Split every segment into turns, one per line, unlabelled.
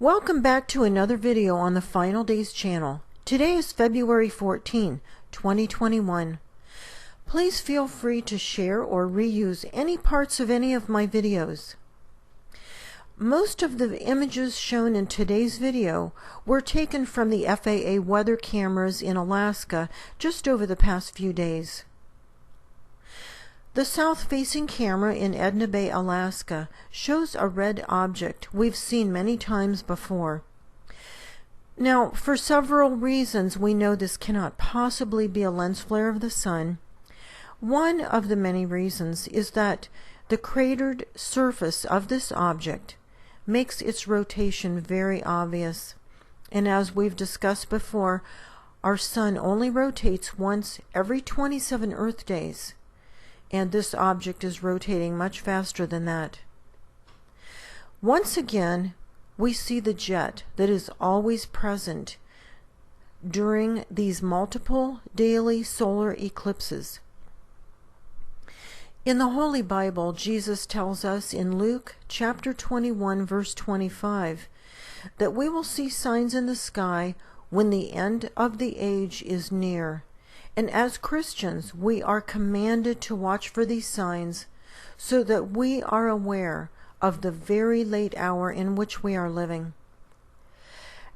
Welcome back to another video on the Final Days channel. Today is February 14, 2021. Please feel free to share or reuse any parts of any of my videos. Most of the images shown in today's video were taken from the FAA weather cameras in Alaska just over the past few days. The south-facing camera in Edna Bay, Alaska shows a red object we've seen many times before. Now, for several reasons, we know this cannot possibly be a lens flare of the sun. One of the many reasons is that the cratered surface of this object makes its rotation very obvious. And as we've discussed before, our sun only rotates once every 27 Earth days. And this object is rotating much faster than that. Once again, we see the jet that is always present during these multiple daily solar eclipses. In the Holy Bible, Jesus tells us in Luke chapter 21, verse 25, that we will see signs in the sky when the end of the age is near. And as Christians, we are commanded to watch for these signs so that we are aware of the very late hour in which we are living.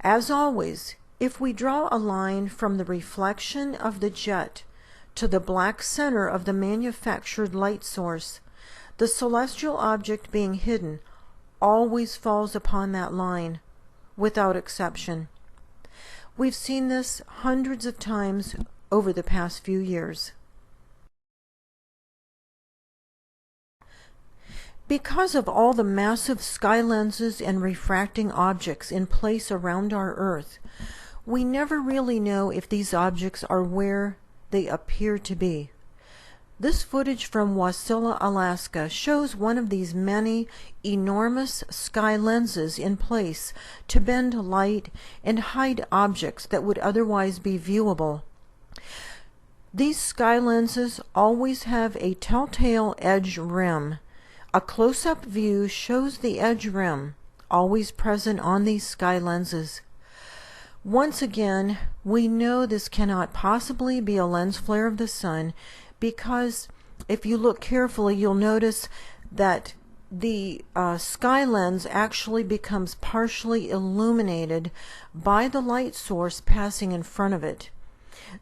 As always, if we draw a line from the reflection of the jet to the black center of the manufactured light source, the celestial object being hidden always falls upon that line, without exception. We've seen this hundreds of times over the past few years. Because of all the massive sky lenses and refracting objects in place around our Earth, we never really know if these objects are where they appear to be. This footage from Wasilla, Alaska shows one of these many enormous sky lenses in place to bend light and hide objects that would otherwise be viewable. These sky lenses always have a telltale edge rim. A close-up view shows the edge rim, always present on these sky lenses. Once again, we know this cannot possibly be a lens flare of the sun because if you look carefully, you'll notice that the sky lens actually becomes partially illuminated by the light source passing in front of it.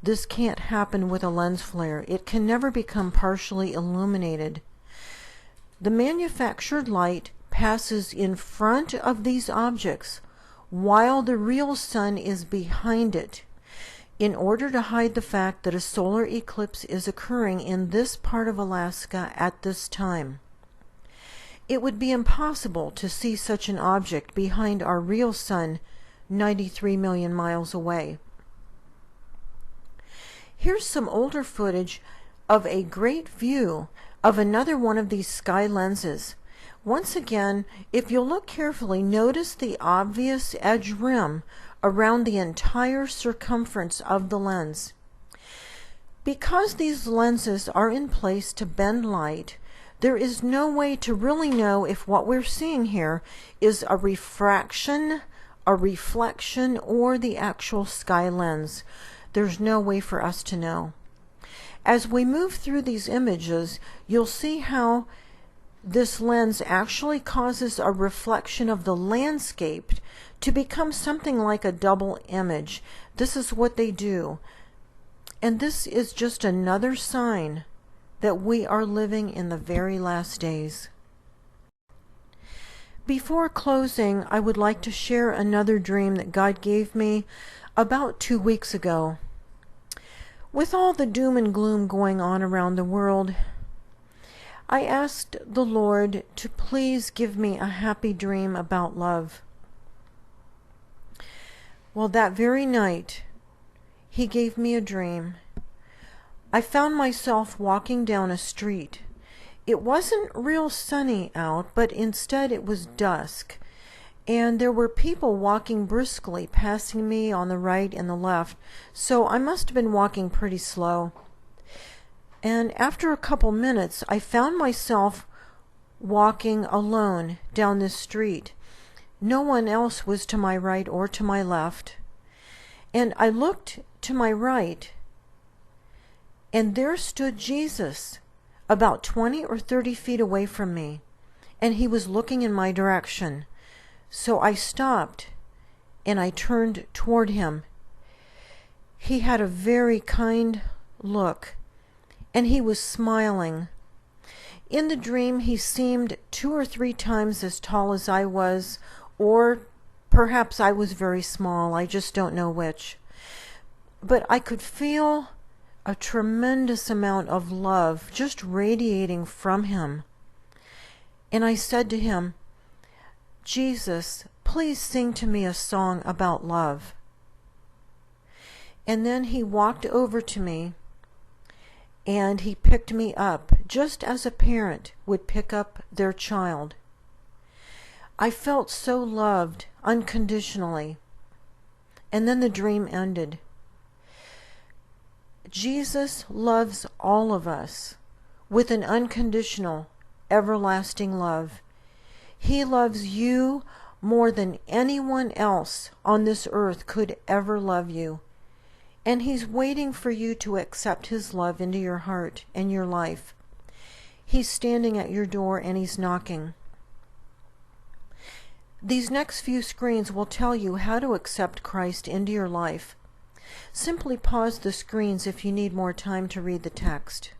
This can't happen with a lens flare. It can never become partially illuminated. The manufactured light passes in front of these objects while the real sun is behind it, in order to hide the fact that a solar eclipse is occurring in this part of Alaska at this time. It would be impossible to see such an object behind our real sun 93 million miles away. Here's some older footage of a great view of another one of these sky lenses. Once again, if you'll look carefully, notice the obvious edge rim around the entire circumference of the lens. Because these lenses are in place to bend light, there is no way to really know if what we're seeing here is a refraction, a reflection, or the actual sky lens. There's no way for us to know. As we move through these images, you'll see how this lens actually causes a reflection of the landscape to become something like a double image. This is what they do. And this is just another sign that we are living in the very last days. Before closing, I would like to share another dream that God gave me about 2 weeks ago. With all the doom and gloom going on around the world, I asked the Lord to please give me a happy dream about love. Well, that very night, He gave me a dream. I found myself walking down a street. It wasn't real sunny out, but instead it was dusk. And there were people walking briskly, passing me on the right and the left, so I must have been walking pretty slow. And after a couple minutes, I found myself walking alone down this street. No one else was to my right or to my left. And I looked to my right, and there stood Jesus about 20 or 30 feet away from me, and he was looking in my direction. So I stopped and I turned toward him. He had a very kind look, and he was smiling. In the dream, he seemed 2 or 3 times as tall as I was, or perhaps I was very small. I just don't know which. But I could feel a tremendous amount of love just radiating from him. And I said to him, "Jesus, please sing to me a song about love." And then he walked over to me and he picked me up, just as a parent would pick up their child. I felt so loved unconditionally. And then the dream ended. Jesus loves all of us with an unconditional, everlasting love. He loves you more than anyone else on this earth could ever love you. And he's waiting for you to accept his love into your heart and your life. He's standing at your door and he's knocking. These next few screens will tell you how to accept Christ into your life. Simply pause the screens if you need more time to read the text.